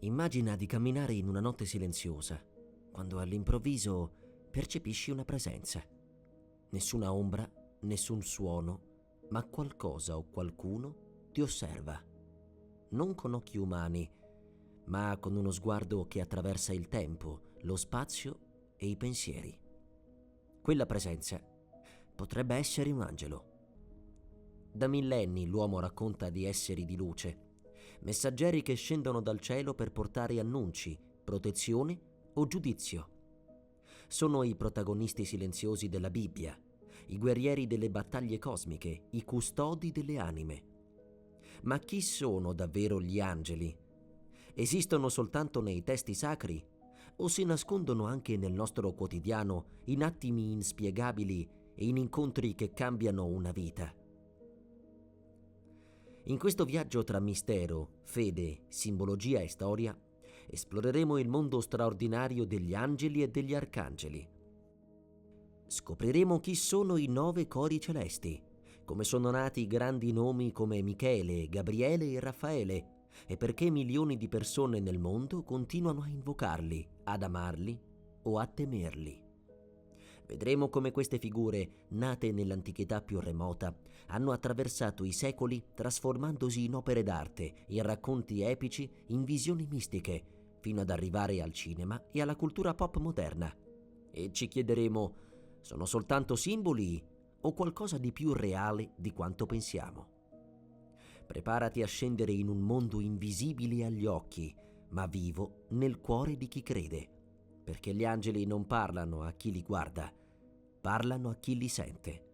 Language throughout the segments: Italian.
Immagina di camminare in una notte silenziosa, quando all'improvviso percepisci una presenza. Nessuna ombra, nessun suono, ma qualcosa o qualcuno ti osserva. Non con occhi umani, ma con uno sguardo che attraversa il tempo, lo spazio e i pensieri. Quella presenza potrebbe essere un angelo. Da millenni l'uomo racconta di esseri di luce, messaggeri che scendono dal cielo per portare annunci, protezione o giudizio. Sono i protagonisti silenziosi della Bibbia, i guerrieri delle battaglie cosmiche, i custodi delle anime. Ma chi sono davvero gli angeli? Esistono soltanto nei testi sacri o si nascondono anche nel nostro quotidiano in attimi inspiegabili e in incontri che cambiano una vita? In questo viaggio tra mistero, fede, simbologia e storia, esploreremo il mondo straordinario degli angeli e degli arcangeli. Scopriremo chi sono i 9 cori celesti, come sono nati grandi nomi come Michele, Gabriele e Raffaele, e perché milioni di persone nel mondo continuano a invocarli, ad amarli o a temerli. Vedremo come queste figure, nate nell'antichità più remota, hanno attraversato i secoli trasformandosi in opere d'arte, in racconti epici, in visioni mistiche, fino ad arrivare al cinema e alla cultura pop moderna. E ci chiederemo, sono soltanto simboli o qualcosa di più reale di quanto pensiamo? Preparati a scendere in un mondo invisibile agli occhi, ma vivo nel cuore di chi crede. Perché gli angeli non parlano a chi li guarda, parlano a chi li sente.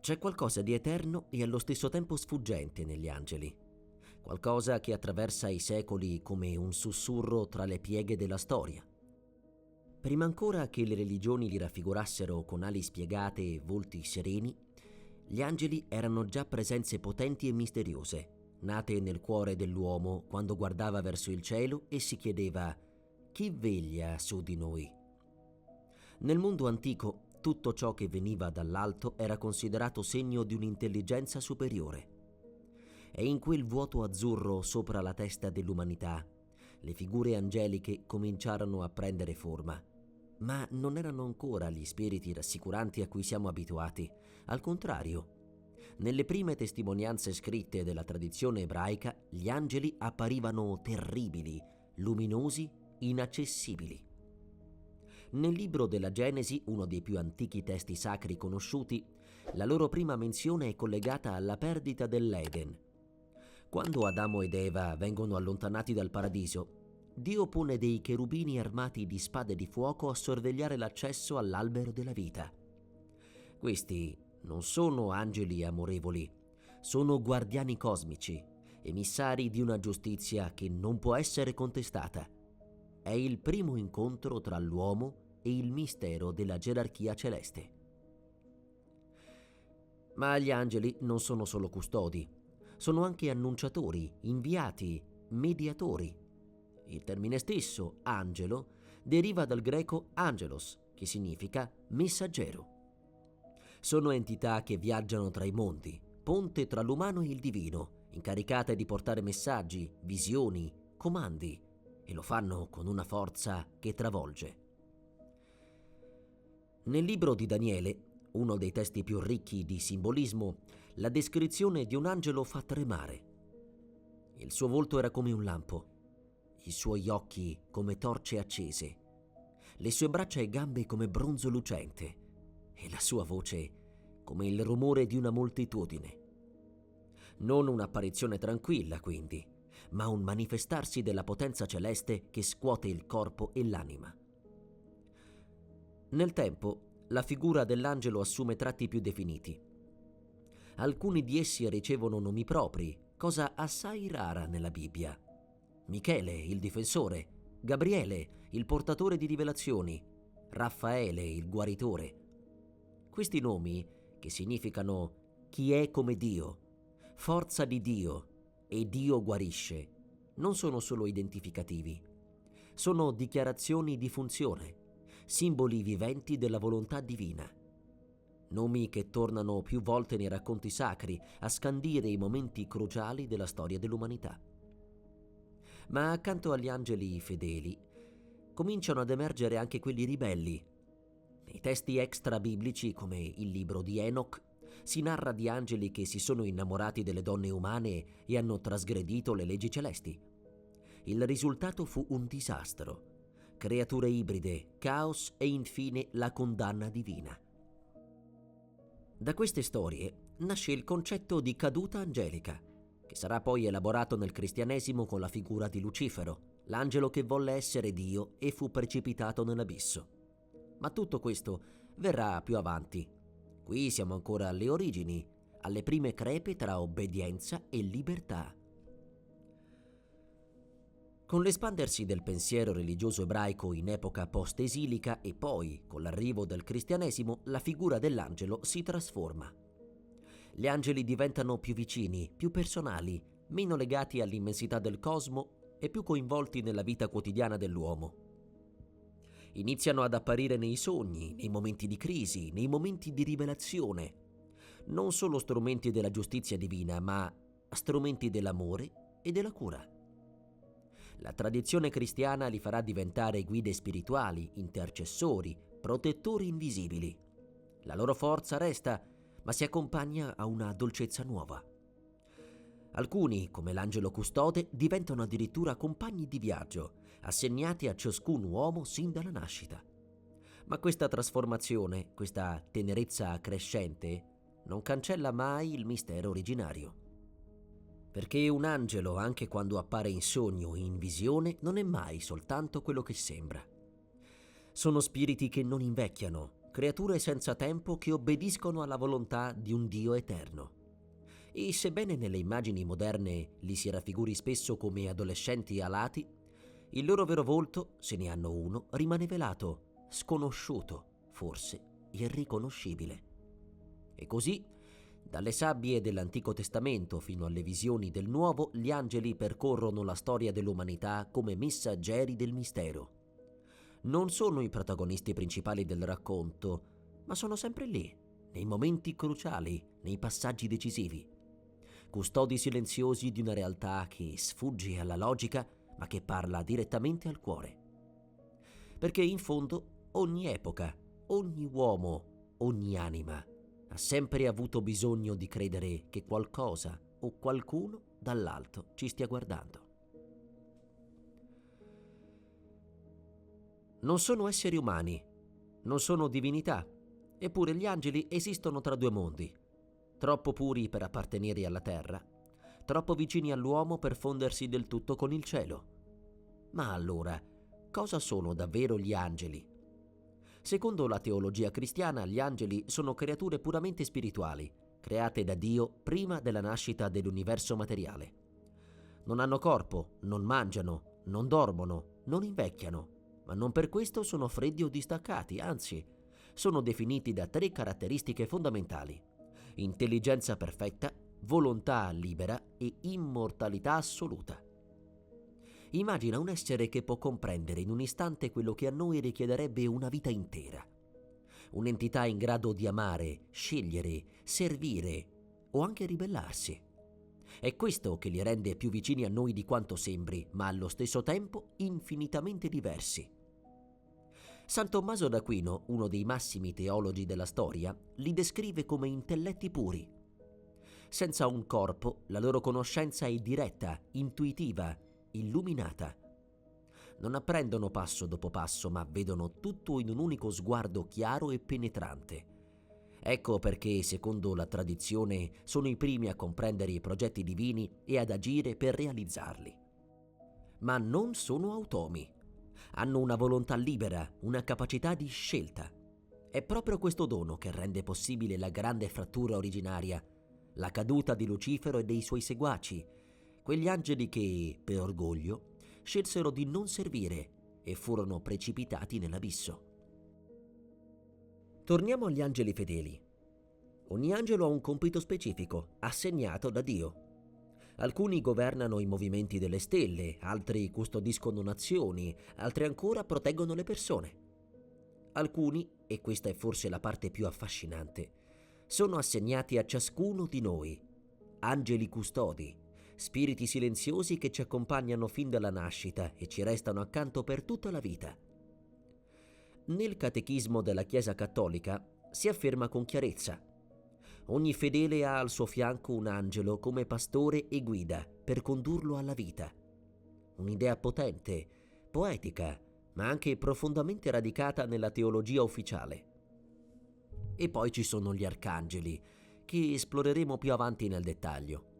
C'è qualcosa di eterno e allo stesso tempo sfuggente negli angeli. Qualcosa che attraversa i secoli come un sussurro tra le pieghe della storia. Prima ancora che le religioni li raffigurassero con ali spiegate e volti sereni, gli angeli erano già presenze potenti e misteriose, nate nel cuore dell'uomo quando guardava verso il cielo e si chiedeva: chi veglia su di noi? Nel mondo antico, tutto ciò che veniva dall'alto era considerato segno di un'intelligenza superiore. E in quel vuoto azzurro sopra la testa dell'umanità, le figure angeliche cominciarono a prendere forma. Ma non erano ancora gli spiriti rassicuranti a cui siamo abituati. Al contrario, nelle prime testimonianze scritte della tradizione ebraica, gli angeli apparivano terribili, luminosi, inaccessibili. Nel libro della Genesi, uno dei più antichi testi sacri conosciuti, la loro prima menzione è collegata alla perdita dell'Eden. Quando Adamo ed Eva vengono allontanati dal paradiso, Dio pone dei cherubini armati di spade di fuoco a sorvegliare l'accesso all'albero della vita. Questi non sono angeli amorevoli, sono guardiani cosmici, emissari di una giustizia che non può essere contestata. È il primo incontro tra l'uomo e il mistero della gerarchia celeste. Ma gli angeli non sono solo custodi, sono anche annunciatori, inviati, mediatori. Il termine stesso, angelo, deriva dal greco angelos, che significa messaggero. Sono entità che viaggiano tra i mondi, ponte tra l'umano e il divino, incaricate di portare messaggi, visioni, comandi, e lo fanno con una forza che travolge. Nel libro di Daniele, uno dei testi più ricchi di simbolismo, la descrizione di un angelo fa tremare. Il suo volto era come un lampo, i suoi occhi come torce accese, le sue braccia e gambe come bronzo lucente e la sua voce come il rumore di una moltitudine. Non un'apparizione tranquilla, quindi, ma un manifestarsi della potenza celeste che scuote il corpo e l'anima. Nel tempo, la figura dell'angelo assume tratti più definiti. Alcuni di essi ricevono nomi propri, cosa assai rara nella Bibbia. Michele, il difensore, Gabriele, il portatore di rivelazioni, Raffaele, il guaritore. Questi nomi, che significano chi è come Dio, forza di Dio e Dio guarisce, non sono solo identificativi. Sono dichiarazioni di funzione, simboli viventi della volontà divina. Nomi che tornano più volte nei racconti sacri a scandire i momenti cruciali della storia dell'umanità. Ma accanto agli angeli fedeli, cominciano ad emergere anche quelli ribelli. Nei testi extra-biblici, come il libro di Enoch, si narra di angeli che si sono innamorati delle donne umane e hanno trasgredito le leggi celesti. Il risultato fu un disastro, creature ibride, caos e infine la condanna divina. Da queste storie nasce il concetto di caduta angelica, che sarà poi elaborato nel cristianesimo con la figura di Lucifero, l'angelo che volle essere Dio e fu precipitato nell'abisso. Ma tutto questo verrà più avanti. Qui siamo ancora alle origini, alle prime crepe tra obbedienza e libertà. Con l'espandersi del pensiero religioso ebraico in epoca post-esilica e poi con l'arrivo del cristianesimo, la figura dell'angelo si trasforma. Gli angeli diventano più vicini, più personali, meno legati all'immensità del cosmo e più coinvolti nella vita quotidiana dell'uomo. Iniziano ad apparire nei sogni, nei momenti di crisi, nei momenti di rivelazione. Non solo strumenti della giustizia divina, ma strumenti dell'amore e della cura. La tradizione cristiana li farà diventare guide spirituali, intercessori, protettori invisibili. La loro forza resta, ma si accompagna a una dolcezza nuova. Alcuni, come l'angelo custode, diventano addirittura compagni di viaggio, assegnati a ciascun uomo sin dalla nascita. Ma questa trasformazione, questa tenerezza crescente, non cancella mai il mistero originario. Perché un angelo, anche quando appare in sogno o in visione, non è mai soltanto quello che sembra. Sono spiriti che non invecchiano, creature senza tempo che obbediscono alla volontà di un Dio eterno. E sebbene nelle immagini moderne li si raffiguri spesso come adolescenti alati, il loro vero volto, se ne hanno uno, rimane velato, sconosciuto, forse irriconoscibile. E così, dalle sabbie dell'Antico Testamento fino alle visioni del Nuovo, gli angeli percorrono la storia dell'umanità come messaggeri del mistero. Non sono i protagonisti principali del racconto, ma sono sempre lì, nei momenti cruciali, nei passaggi decisivi. Custodi silenziosi di una realtà che sfugge alla logica, ma che parla direttamente al cuore. Perché in fondo ogni epoca, ogni uomo, ogni anima ha sempre avuto bisogno di credere che qualcosa o qualcuno dall'alto ci stia guardando. Non sono esseri umani, non sono divinità, eppure gli angeli esistono tra due mondi, troppo puri per appartenere alla terra, troppo vicini all'uomo per fondersi del tutto con il cielo. Ma allora, cosa sono davvero gli angeli? Secondo la teologia cristiana, gli angeli sono creature puramente spirituali, create da Dio prima della nascita dell'universo materiale. Non hanno corpo, non mangiano, non dormono, non invecchiano, ma non per questo sono freddi o distaccati, anzi, sono definiti da 3 caratteristiche fondamentali: intelligenza perfetta, volontà libera e immortalità assoluta. Immagina un essere che può comprendere in un istante quello che a noi richiederebbe una vita intera. Un'entità in grado di amare, scegliere, servire o anche ribellarsi. È questo che li rende più vicini a noi di quanto sembri, ma allo stesso tempo infinitamente diversi. San Tommaso d'Aquino, uno dei massimi teologi della storia, li descrive come intelletti puri. Senza un corpo, la loro conoscenza è diretta, intuitiva, illuminata. Non apprendono passo dopo passo, ma vedono tutto in un unico sguardo chiaro e penetrante. Ecco perché, secondo la tradizione, sono i primi a comprendere i progetti divini e ad agire per realizzarli. Ma non sono automi. Hanno una volontà libera, una capacità di scelta. È proprio questo dono che rende possibile la grande frattura originaria, la caduta di Lucifero e dei suoi seguaci, quegli angeli che, per orgoglio, scelsero di non servire e furono precipitati nell'abisso. Torniamo agli angeli fedeli. Ogni angelo ha un compito specifico, assegnato da Dio. Alcuni governano i movimenti delle stelle, altri custodiscono nazioni, altri ancora proteggono le persone. Alcuni, e questa è forse la parte più affascinante, sono assegnati a ciascuno di noi, angeli custodi, spiriti silenziosi che ci accompagnano fin dalla nascita e ci restano accanto per tutta la vita. Nel Catechismo della Chiesa Cattolica si afferma con chiarezza: ogni fedele ha al suo fianco un angelo come pastore e guida per condurlo alla vita. Un'idea potente, poetica, ma anche profondamente radicata nella teologia ufficiale. E poi ci sono gli arcangeli, che esploreremo più avanti nel dettaglio.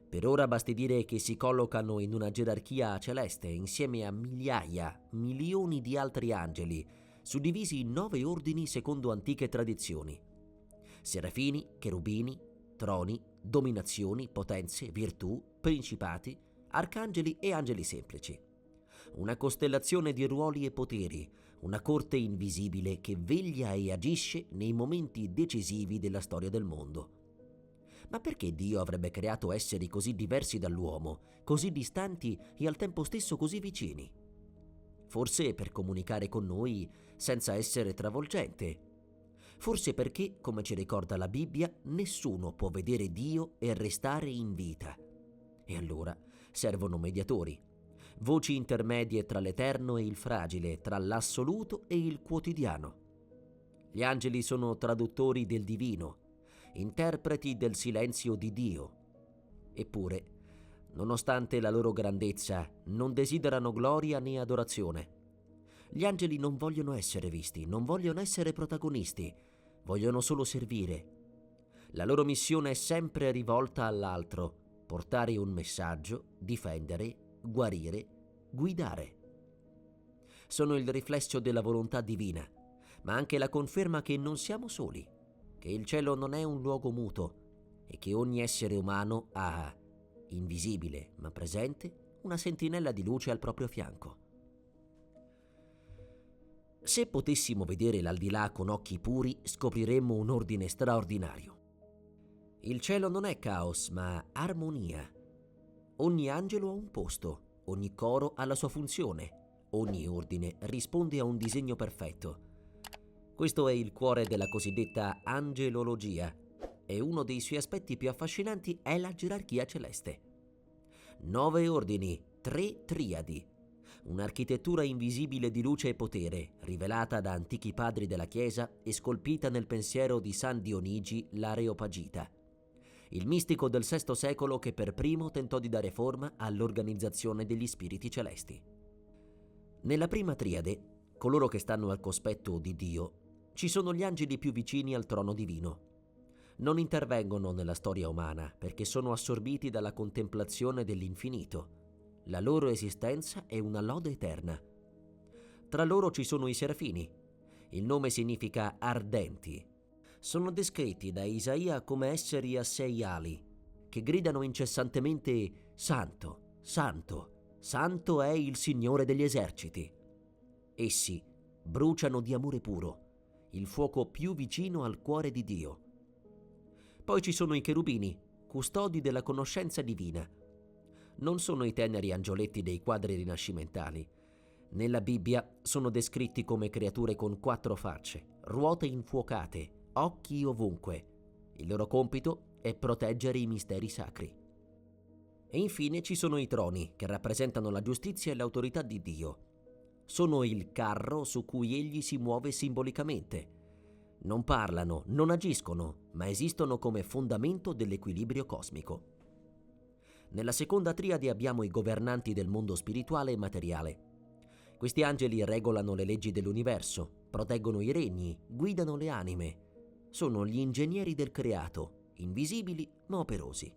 Per ora basti dire che si collocano in una gerarchia celeste insieme a migliaia, milioni di altri angeli, suddivisi in 9 ordini secondo antiche tradizioni: serafini, cherubini, troni, dominazioni, potenze, virtù, principati, arcangeli e angeli semplici. Una costellazione di ruoli e poteri, una corte invisibile che veglia e agisce nei momenti decisivi della storia del mondo. Ma perché Dio avrebbe creato esseri così diversi dall'uomo, così distanti e al tempo stesso così vicini? Forse per comunicare con noi senza essere travolgente. Forse perché, come ci ricorda la Bibbia, nessuno può vedere Dio e restare in vita. E allora servono mediatori, voci intermedie tra l'eterno e il fragile, tra l'assoluto e il quotidiano. Gli angeli sono traduttori del divino, interpreti del silenzio di Dio. Eppure, nonostante la loro grandezza, non desiderano gloria né adorazione. Gli angeli non vogliono essere visti, non vogliono essere protagonisti, vogliono solo servire. La loro missione è sempre rivolta all'altro: portare un messaggio, difendere, guarire, guidare. Sono il riflesso della volontà divina, ma anche la conferma che non siamo soli, che il cielo non è un luogo muto e che ogni essere umano ha, invisibile ma presente, una sentinella di luce al proprio fianco. Se potessimo vedere l'aldilà con occhi puri, scopriremmo un ordine straordinario. Il cielo non è caos, ma armonia. Ogni angelo ha un posto, ogni coro ha la sua funzione, ogni ordine risponde a un disegno perfetto. Questo è il cuore della cosiddetta angelologia, e uno dei suoi aspetti più affascinanti è la gerarchia celeste. 9 ordini, 3 triadi, un'architettura invisibile di luce e potere, rivelata da antichi padri della Chiesa e scolpita nel pensiero di San Dionigi l'Areopagita, il mistico del VI secolo che per primo tentò di dare forma all'organizzazione degli spiriti celesti. Nella prima triade, coloro che stanno al cospetto di Dio, ci sono gli angeli più vicini al trono divino. Non intervengono nella storia umana perché sono assorbiti dalla contemplazione dell'infinito. La loro esistenza è una lode eterna. Tra loro ci sono i serafini. Il nome significa ardenti. Sono descritti da Isaia come esseri a 6 ali, che gridano incessantemente: Santo, Santo, Santo è il Signore degli eserciti. Essi bruciano di amore puro, il fuoco più vicino al cuore di Dio. Poi ci sono i cherubini, custodi della conoscenza divina. Non sono i teneri angioletti dei quadri rinascimentali. Nella Bibbia sono descritti come creature con 4 facce, ruote infuocate, occhi ovunque. Il loro compito è proteggere i misteri sacri. E infine ci sono i troni, che rappresentano la giustizia e l'autorità di Dio. Sono il carro su cui egli si muove simbolicamente. Non parlano, non agiscono, ma esistono come fondamento dell'equilibrio cosmico. Nella seconda triade abbiamo i governanti del mondo spirituale e materiale. Questi angeli regolano le leggi dell'universo, proteggono i regni, guidano le anime. Sono gli ingegneri del creato, invisibili ma operosi.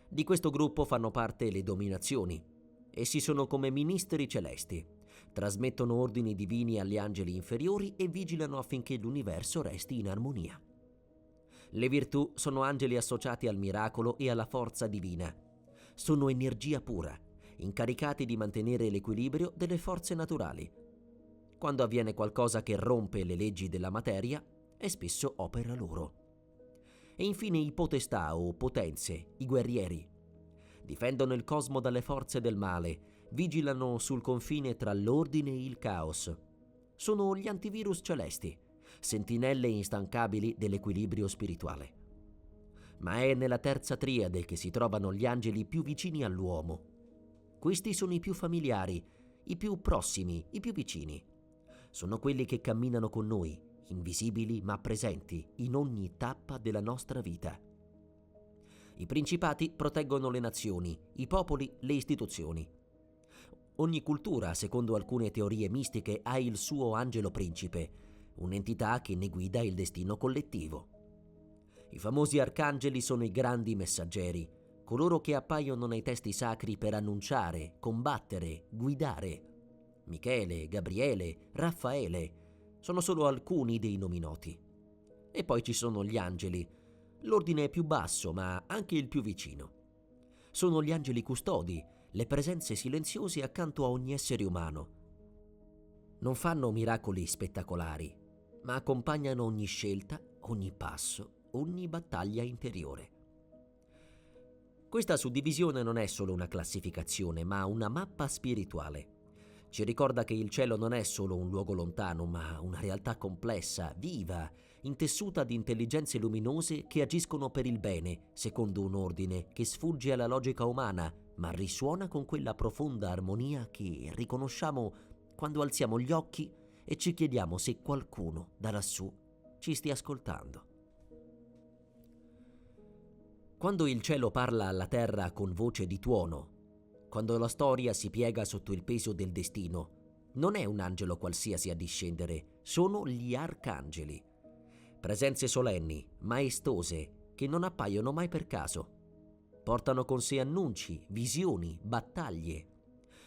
Di questo gruppo fanno parte le dominazioni. Essi sono come ministeri celesti, trasmettono ordini divini agli angeli inferiori e vigilano affinché l'universo resti in armonia. Le virtù sono angeli associati al miracolo e alla forza divina. Sono energia pura, incaricati di mantenere l'equilibrio delle forze naturali. Quando avviene qualcosa che rompe le leggi della materia, è spesso opera loro. E infine i potestà o potenze, i guerrieri. Difendono il cosmo dalle forze del male, vigilano sul confine tra l'ordine e il caos. Sono gli antivirus celesti, sentinelle instancabili dell'equilibrio spirituale. Ma è nella terza triade che si trovano gli angeli più vicini all'uomo. Questi sono i più familiari, i più prossimi, i più vicini. Sono quelli che camminano con noi, invisibili ma presenti in ogni tappa della nostra vita. I principati proteggono le nazioni, i popoli le istituzioni. Ogni cultura, secondo alcune teorie mistiche, ha il suo angelo principe, un'entità che ne guida il destino collettivo. I famosi arcangeli sono i grandi messaggeri, coloro che appaiono nei testi sacri per annunciare, combattere, guidare. Michele, Gabriele, Raffaele sono solo alcuni dei nomi noti. E poi ci sono gli angeli, l'ordine più basso ma anche il più vicino. Sono gli angeli custodi, le presenze silenziose accanto a ogni essere umano. Non fanno miracoli spettacolari, ma accompagnano ogni scelta, ogni passo, ogni battaglia interiore. Questa suddivisione non è solo una classificazione, ma una mappa spirituale. Ci ricorda che il cielo non è solo un luogo lontano, ma una realtà complessa, viva, intessuta di intelligenze luminose che agiscono per il bene, secondo un ordine che sfugge alla logica umana, ma risuona con quella profonda armonia che riconosciamo quando alziamo gli occhi e ci chiediamo se qualcuno da lassù ci stia ascoltando. Quando il cielo parla alla terra con voce di tuono, quando la storia si piega sotto il peso del destino, non è un angelo qualsiasi a discendere, sono gli arcangeli. Presenze solenni, maestose, che non appaiono mai per caso. Portano con sé annunci, visioni, battaglie.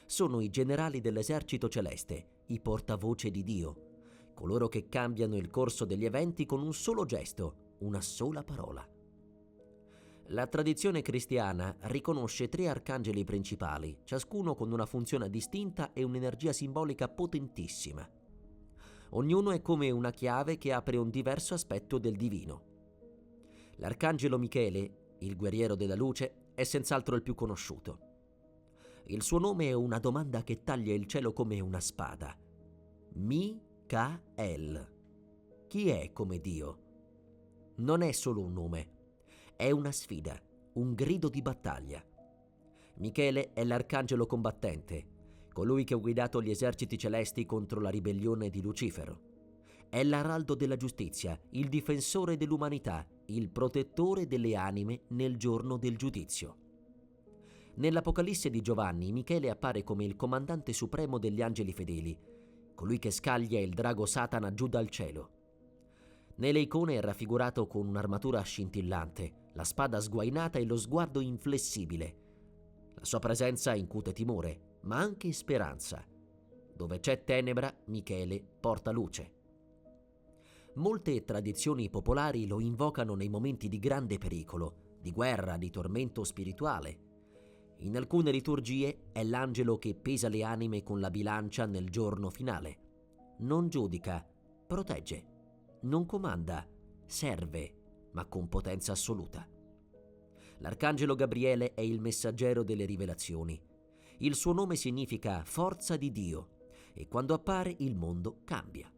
Sono i generali dell'esercito celeste, i portavoce di Dio, coloro che cambiano il corso degli eventi con un solo gesto, una sola parola. La tradizione cristiana riconosce 3 arcangeli principali, ciascuno con una funzione distinta e un'energia simbolica potentissima. Ognuno è come una chiave che apre un diverso aspetto del divino. L'arcangelo Michele, il guerriero della luce, è senz'altro il più conosciuto. Il suo nome è una domanda che taglia il cielo come una spada. Micael. Chi è come Dio? Non è solo un nome. È una sfida, un grido di battaglia. Michele è l'arcangelo combattente, colui che ha guidato gli eserciti celesti contro la ribellione di Lucifero. È l'araldo della giustizia, il difensore dell'umanità, il protettore delle anime nel giorno del giudizio. Nell'Apocalisse di Giovanni, Michele appare come il comandante supremo degli angeli fedeli, colui che scaglia il drago Satana giù dal cielo. Nelle icone è raffigurato con un'armatura scintillante, la spada sguainata e lo sguardo inflessibile. La sua presenza incute timore, ma anche speranza. Dove c'è tenebra, Michele porta luce. Molte tradizioni popolari lo invocano nei momenti di grande pericolo, di guerra, di tormento spirituale. In alcune liturgie è l'angelo che pesa le anime con la bilancia nel giorno finale. Non giudica, protegge. Non comanda, serve, ma con potenza assoluta. L'arcangelo Gabriele è il messaggero delle rivelazioni. Il suo nome significa forza di Dio e quando appare il mondo cambia.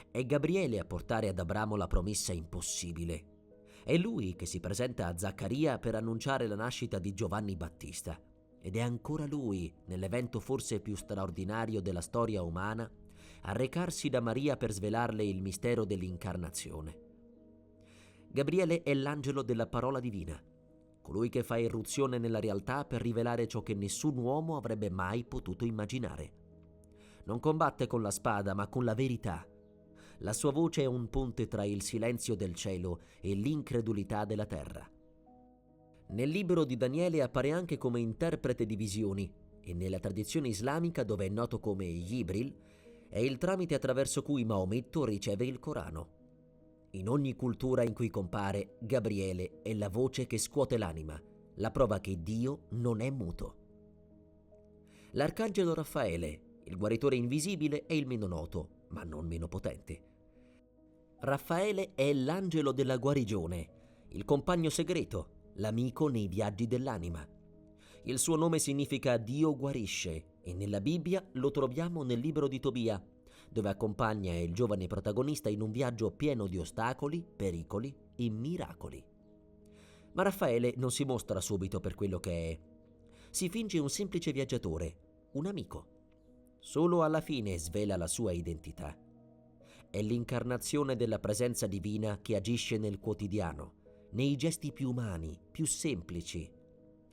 È Gabriele a portare ad Abramo la promessa impossibile. È lui che si presenta a Zaccaria per annunciare la nascita di Giovanni Battista. Ed è ancora lui, nell'evento forse più straordinario della storia umana, a recarsi da Maria per svelarle il mistero dell'incarnazione. Gabriele è l'angelo della parola divina, colui che fa irruzione nella realtà per rivelare ciò che nessun uomo avrebbe mai potuto immaginare. Non combatte con la spada, ma con la verità. La sua voce è un ponte tra il silenzio del cielo e l'incredulità della terra. Nel libro di Daniele appare anche come interprete di visioni e nella tradizione islamica, dove è noto come Jibril, è il tramite attraverso cui Maometto riceve il Corano. In ogni cultura in cui compare, Gabriele è la voce che scuote l'anima, la prova che Dio non è muto. L'arcangelo Raffaele, il guaritore invisibile, è il meno noto, ma non meno potente. Raffaele è l'angelo della guarigione, il compagno segreto, l'amico nei viaggi dell'anima. Il suo nome significa Dio guarisce e nella Bibbia lo troviamo nel libro di Tobia, dove accompagna il giovane protagonista in un viaggio pieno di ostacoli, pericoli e miracoli. Ma Raffaele non si mostra subito per quello che è. Si finge un semplice viaggiatore, un amico. Solo alla fine svela la sua identità. È l'incarnazione della presenza divina che agisce nel quotidiano, nei gesti più umani, più semplici.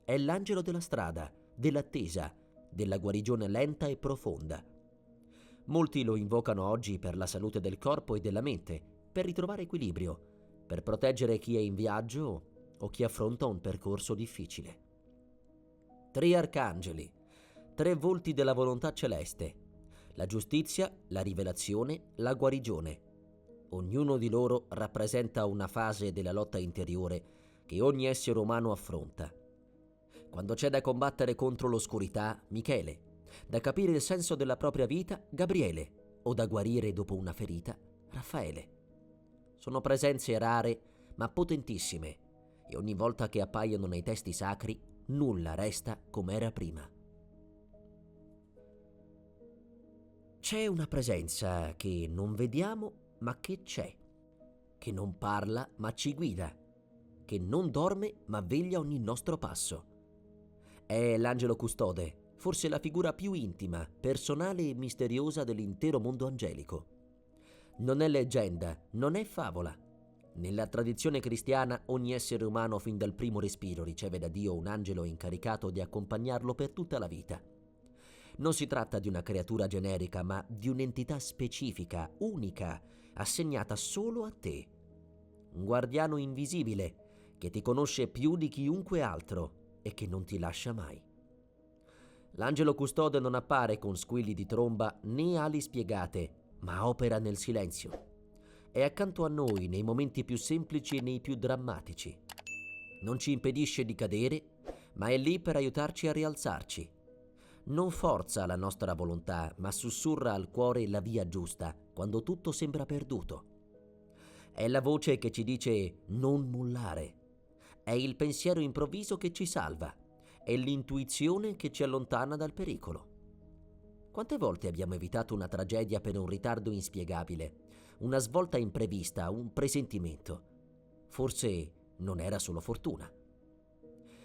È l'angelo della strada, dell'attesa, della guarigione lenta e profonda. Molti lo invocano oggi per la salute del corpo e della mente, per ritrovare equilibrio, per proteggere chi è in viaggio o chi affronta un percorso difficile. 3 arcangeli, 3 volti della volontà celeste: la giustizia, la rivelazione, la guarigione. Ognuno di loro rappresenta una fase della lotta interiore che ogni essere umano affronta. Quando c'è da combattere contro l'oscurità, Michele; da capire il senso della propria vita, Gabriele; o da guarire dopo una ferita, Raffaele. Sono presenze rare ma potentissime, e ogni volta che appaiono nei testi sacri, nulla resta come era prima. C'è una presenza che non vediamo ma che c'è, che non parla ma ci guida, che non dorme ma veglia ogni nostro passo. È l'angelo custode, forse la figura più intima, personale e misteriosa dell'intero mondo angelico. Non è leggenda, non è favola. Nella tradizione cristiana ogni essere umano fin dal primo respiro riceve da Dio un angelo incaricato di accompagnarlo per tutta la vita. Non si tratta di una creatura generica, ma di un'entità specifica, unica, assegnata solo a te. Un guardiano invisibile che ti conosce più di chiunque altro e che non ti lascia mai. L'angelo custode non appare con squilli di tromba né ali spiegate, ma opera nel silenzio. È accanto a noi nei momenti più semplici e nei più drammatici. Non ci impedisce di cadere, ma è lì per aiutarci a rialzarci. Non forza la nostra volontà, ma sussurra al cuore la via giusta quando tutto sembra perduto. È la voce che ci dice non mollare. È il pensiero improvviso che ci salva. È l'intuizione che ci allontana dal pericolo. Quante volte abbiamo evitato una tragedia per un ritardo inspiegabile, una svolta imprevista, un presentimento? Forse non era solo fortuna.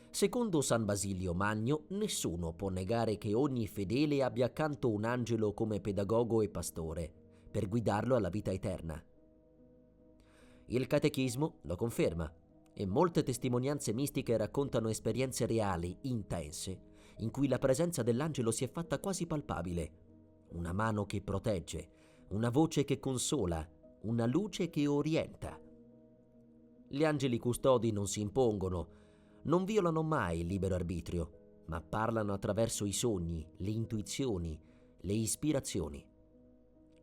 Secondo San Basilio Magno, nessuno può negare che ogni fedele abbia accanto un angelo come pedagogo e pastore, per guidarlo alla vita eterna. Il catechismo lo conferma, e molte testimonianze mistiche raccontano esperienze reali, intense, in cui la presenza dell'angelo si è fatta quasi palpabile. Una mano che protegge, una voce che consola, una luce che orienta. Gli angeli custodi non si impongono, non violano mai il libero arbitrio, ma parlano attraverso i sogni, le intuizioni, le ispirazioni.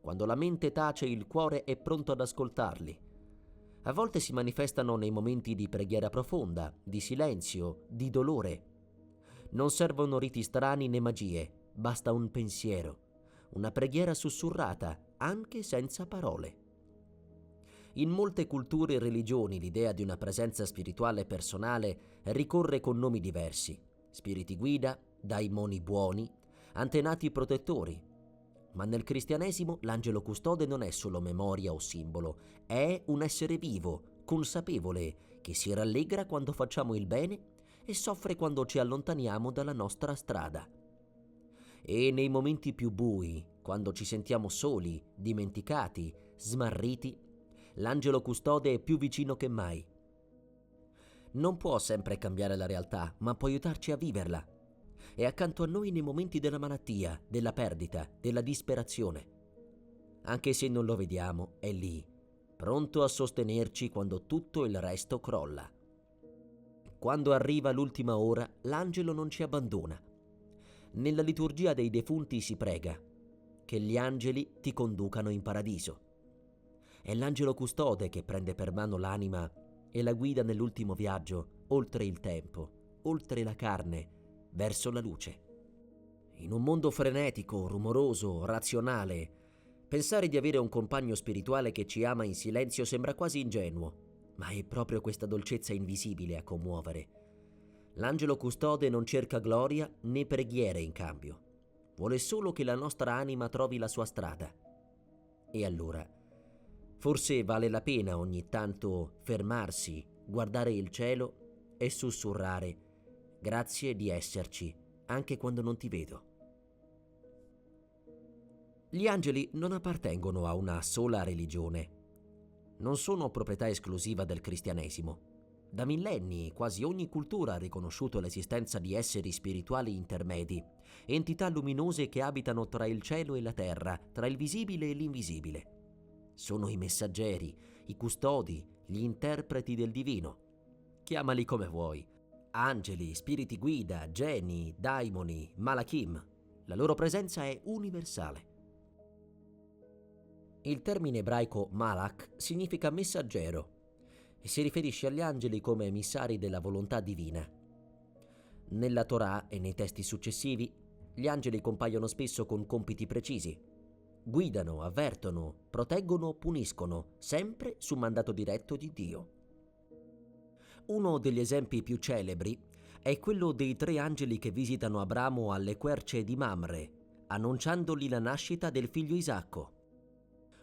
Quando la mente tace, il cuore è pronto ad ascoltarli. A volte si manifestano nei momenti di preghiera profonda, di silenzio, di dolore. Non servono riti strani né magie, basta un pensiero, una preghiera sussurrata, anche senza parole. In molte culture e religioni l'idea di una presenza spirituale personale ricorre con nomi diversi: spiriti guida, daimoni buoni, antenati protettori. Ma nel cristianesimo l'angelo custode non è solo memoria o simbolo, è un essere vivo, consapevole, che si rallegra quando facciamo il bene e soffre quando ci allontaniamo dalla nostra strada. E nei momenti più bui, quando ci sentiamo soli, dimenticati, smarriti, l'angelo custode è più vicino che mai. Non può sempre cambiare la realtà, ma può aiutarci a viverla. È accanto a noi nei momenti della malattia, della perdita, della disperazione. Anche se non lo vediamo, è lì, pronto a sostenerci quando tutto il resto crolla. Quando arriva l'ultima ora, l'angelo non ci abbandona. Nella liturgia dei defunti si prega: che gli angeli ti conducano in paradiso. È l'angelo custode che prende per mano l'anima e la guida nell'ultimo viaggio, oltre il tempo, oltre la carne, verso la luce. In un mondo frenetico, rumoroso, razionale, pensare di avere un compagno spirituale che ci ama in silenzio sembra quasi ingenuo, ma è proprio questa dolcezza invisibile a commuovere. L'angelo custode non cerca gloria né preghiere in cambio. Vuole solo che la nostra anima trovi la sua strada. E allora, forse vale la pena ogni tanto fermarsi, guardare il cielo e sussurrare: grazie di esserci, anche quando non ti vedo. Gli angeli non appartengono a una sola religione. Non sono proprietà esclusiva del cristianesimo. Da millenni quasi ogni cultura ha riconosciuto l'esistenza di esseri spirituali intermedi, entità luminose che abitano tra il cielo e la terra, tra il visibile e l'invisibile. Sono i messaggeri, i custodi, gli interpreti del divino. Chiamali come vuoi: angeli, spiriti guida, geni, daimoni, malachim. La loro presenza è universale. Il termine ebraico malach significa messaggero e si riferisce agli angeli come emissari della volontà divina. Nella Torah e nei testi successivi, gli angeli compaiono spesso con compiti precisi. Guidano, avvertono, proteggono, puniscono, sempre su mandato diretto di Dio. Uno degli esempi più celebri è quello dei 3 angeli che visitano Abramo alle querce di Mamre, annunciandogli la nascita del figlio Isacco.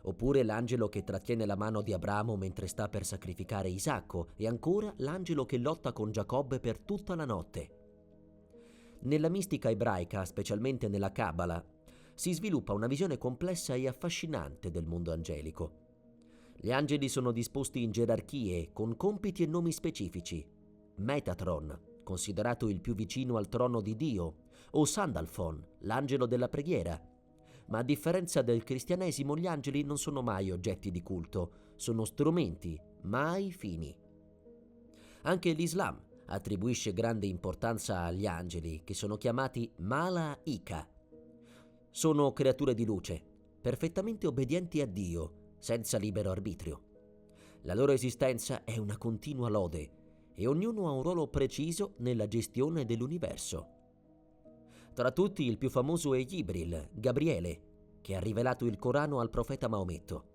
Oppure l'angelo che trattiene la mano di Abramo mentre sta per sacrificare Isacco, e ancora l'angelo che lotta con Giacobbe per tutta la notte. Nella mistica ebraica, specialmente nella Cabala, si sviluppa una visione complessa e affascinante del mondo angelico. Gli angeli sono disposti in gerarchie, con compiti e nomi specifici. Metatron, considerato il più vicino al trono di Dio, o Sandalphon, l'angelo della preghiera. Ma a differenza del cristianesimo, gli angeli non sono mai oggetti di culto, sono strumenti, mai fini. Anche l'Islam attribuisce grande importanza agli angeli, che sono chiamati Malaika. Sono creature di luce, perfettamente obbedienti a Dio, senza libero arbitrio. La loro esistenza è una continua lode e ognuno ha un ruolo preciso nella gestione dell'universo. Tra tutti il più famoso è Jibril, Gabriele, che ha rivelato il Corano al profeta Maometto.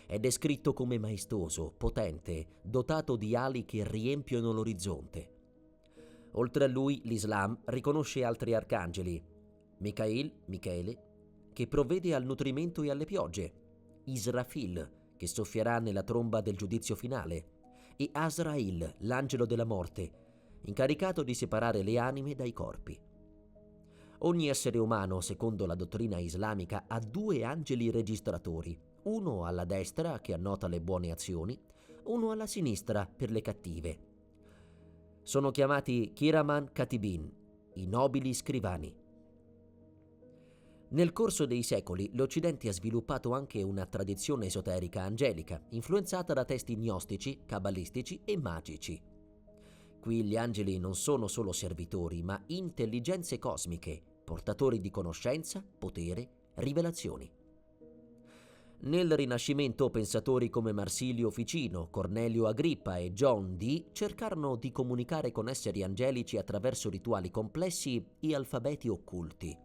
È descritto come maestoso, potente, dotato di ali che riempiono l'orizzonte. Oltre a lui, l'Islam riconosce altri arcangeli: Michele, che provvede al nutrimento e alle piogge; Israfil, che soffierà nella tromba del giudizio finale; e Azrail, l'angelo della morte, incaricato di separare le anime dai corpi. Ogni essere umano, secondo la dottrina islamica, ha 2 angeli registratori, uno alla destra che annota le buone azioni, uno alla sinistra per le cattive. Sono chiamati Kiraman Katibin, i nobili scrivani. Nel corso dei secoli l'Occidente ha sviluppato anche una tradizione esoterica angelica, influenzata da testi gnostici, cabalistici e magici. Qui gli angeli non sono solo servitori, ma intelligenze cosmiche, portatori di conoscenza, potere, rivelazioni. Nel Rinascimento pensatori come Marsilio Ficino, Cornelio Agrippa e John Dee cercarono di comunicare con esseri angelici attraverso rituali complessi e alfabeti occulti.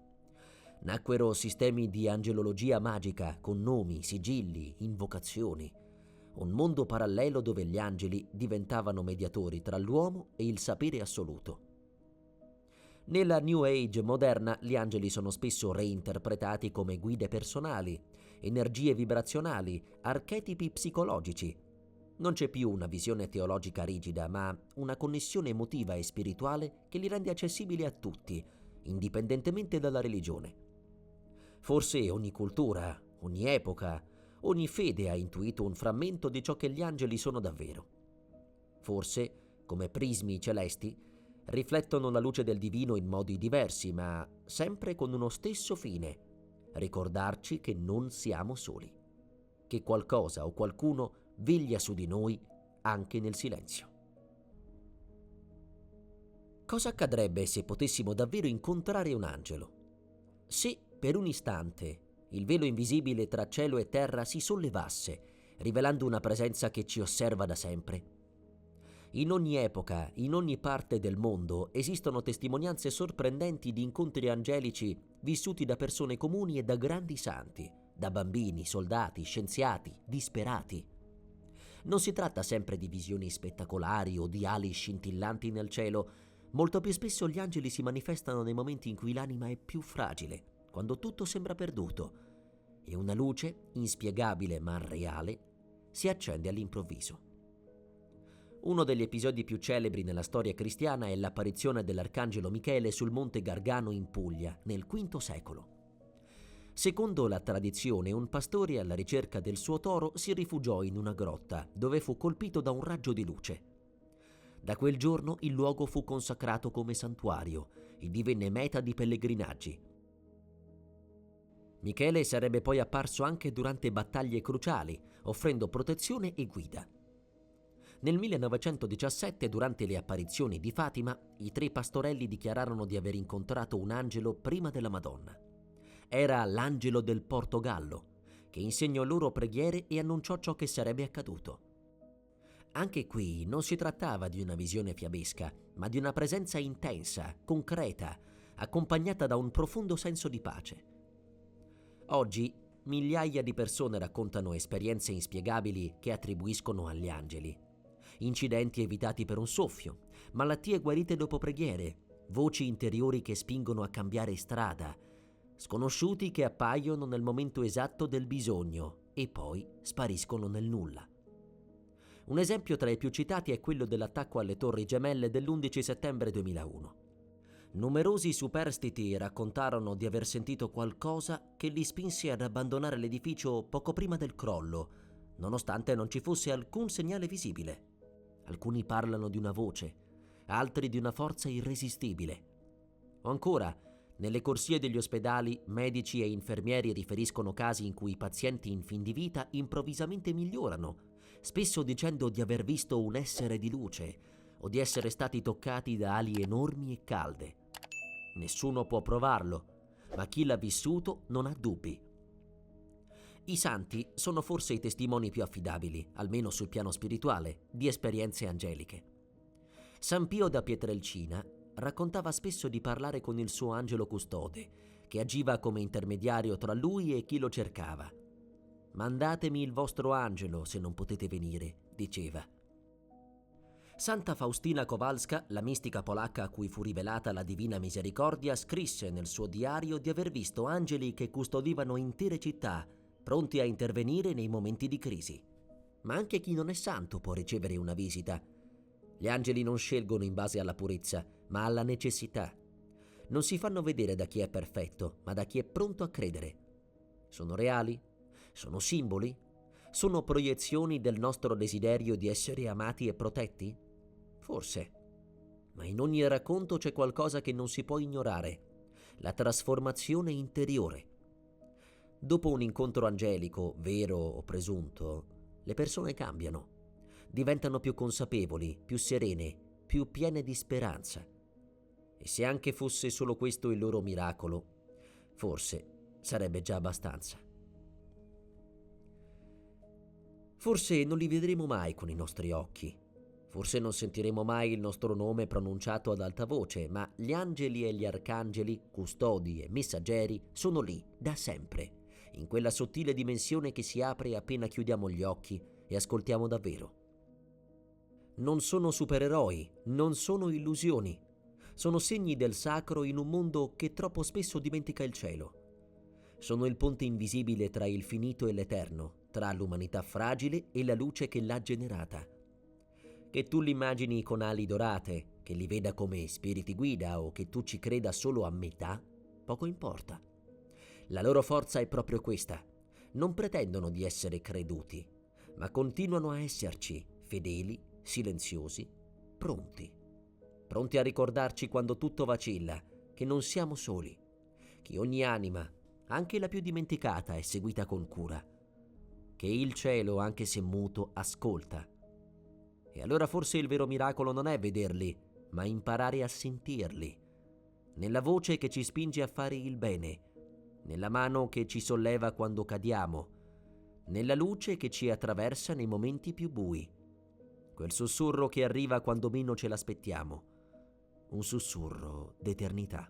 Nacquero sistemi di angelologia magica con nomi, sigilli, invocazioni. Un mondo parallelo dove gli angeli diventavano mediatori tra l'uomo e il sapere assoluto. Nella New Age moderna gli angeli sono spesso reinterpretati come guide personali, energie vibrazionali, archetipi psicologici. Non c'è più una visione teologica rigida, ma una connessione emotiva e spirituale che li rende accessibili a tutti, indipendentemente dalla religione. Forse ogni cultura, ogni epoca, ogni fede ha intuito un frammento di ciò che gli angeli sono davvero. Forse, come prismi celesti, riflettono la luce del divino in modi diversi, ma sempre con uno stesso fine: ricordarci che non siamo soli, che qualcosa o qualcuno veglia su di noi anche nel silenzio. Cosa accadrebbe se potessimo davvero incontrare un angelo? Se per un istante il velo invisibile tra cielo e terra si sollevasse, rivelando una presenza che ci osserva da sempre. In ogni epoca, in ogni parte del mondo, esistono testimonianze sorprendenti di incontri angelici vissuti da persone comuni e da grandi santi, da bambini, soldati, scienziati, disperati. Non si tratta sempre di visioni spettacolari o di ali scintillanti nel cielo, Molto più spesso gli angeli si manifestano nei momenti in cui l'anima è più fragile, quando tutto sembra perduto, e una luce, inspiegabile ma reale, si accende all'improvviso. Uno degli episodi più celebri nella storia cristiana è l'apparizione dell'arcangelo Michele sul monte Gargano in Puglia, nel V secolo. Secondo la tradizione, un pastore alla ricerca del suo toro si rifugiò in una grotta, dove fu colpito da un raggio di luce. Da quel giorno il luogo fu consacrato come santuario e divenne meta di pellegrinaggi. Michele sarebbe poi apparso anche durante battaglie cruciali, offrendo protezione e guida. Nel 1917, durante le apparizioni di Fatima, i 3 pastorelli dichiararono di aver incontrato un angelo prima della Madonna. Era l'angelo del Portogallo, che insegnò loro preghiere e annunciò ciò che sarebbe accaduto. Anche qui non si trattava di una visione fiabesca, ma di una presenza intensa, concreta, accompagnata da un profondo senso di pace. Oggi migliaia di persone raccontano esperienze inspiegabili che attribuiscono agli angeli. Incidenti evitati per un soffio, malattie guarite dopo preghiere, voci interiori che spingono a cambiare strada, sconosciuti che appaiono nel momento esatto del bisogno e poi spariscono nel nulla. Un esempio tra i più citati è quello dell'attacco alle Torri Gemelle dell'11 settembre 2001. Numerosi superstiti raccontarono di aver sentito qualcosa che li spinse ad abbandonare l'edificio poco prima del crollo, nonostante non ci fosse alcun segnale visibile. Alcuni parlano di una voce, altri di una forza irresistibile. O ancora, nelle corsie degli ospedali, medici e infermieri riferiscono casi in cui pazienti in fin di vita improvvisamente migliorano, spesso dicendo di aver visto un essere di luce o di essere stati toccati da ali enormi e calde. Nessuno può provarlo, ma chi l'ha vissuto non ha dubbi. I santi sono forse i testimoni più affidabili, almeno sul piano spirituale, di esperienze angeliche. San Pio da Pietrelcina raccontava spesso di parlare con il suo angelo custode, che agiva come intermediario tra lui e chi lo cercava. «Mandatemi il vostro angelo se non potete venire», diceva. Santa Faustina Kowalska, la mistica polacca a cui fu rivelata la Divina Misericordia, scrisse nel suo diario di aver visto angeli che custodivano intere città, pronti a intervenire nei momenti di crisi. Ma anche chi non è santo può ricevere una visita. Gli angeli non scelgono in base alla purezza, ma alla necessità. Non si fanno vedere da chi è perfetto, ma da chi è pronto a credere. Sono reali? Sono simboli? Sono proiezioni del nostro desiderio di essere amati e protetti? Forse. Ma in ogni racconto c'è qualcosa che non si può ignorare: la trasformazione interiore. Dopo un incontro angelico, vero o presunto, le persone cambiano, diventano più consapevoli, più serene, più piene di speranza. E se anche fosse solo questo il loro miracolo, forse sarebbe già abbastanza. Forse non li vedremo mai con i nostri occhi, forse non sentiremo mai il nostro nome pronunciato ad alta voce, ma gli angeli e gli arcangeli, custodi e messaggeri, sono lì da sempre, in quella sottile dimensione che si apre appena chiudiamo gli occhi e ascoltiamo davvero. Non sono supereroi, non sono illusioni, sono segni del sacro in un mondo che troppo spesso dimentica il cielo. Sono il ponte invisibile tra il finito e l'eterno, tra l'umanità fragile e la luce che l'ha generata. Che tu li immagini con ali dorate, che li veda come spiriti guida o che tu ci creda solo a metà, poco importa. La loro forza è proprio questa. Non pretendono di essere creduti, ma continuano a esserci, fedeli, silenziosi, pronti. Pronti a ricordarci quando tutto vacilla, che non siamo soli, che ogni anima, anche la più dimenticata, è seguita con cura, che il cielo, anche se muto, ascolta. E allora forse il vero miracolo non è vederli, ma imparare a sentirli, nella voce che ci spinge a fare il bene, nella mano che ci solleva quando cadiamo, nella luce che ci attraversa nei momenti più bui, quel sussurro che arriva quando meno ce l'aspettiamo, un sussurro d'eternità.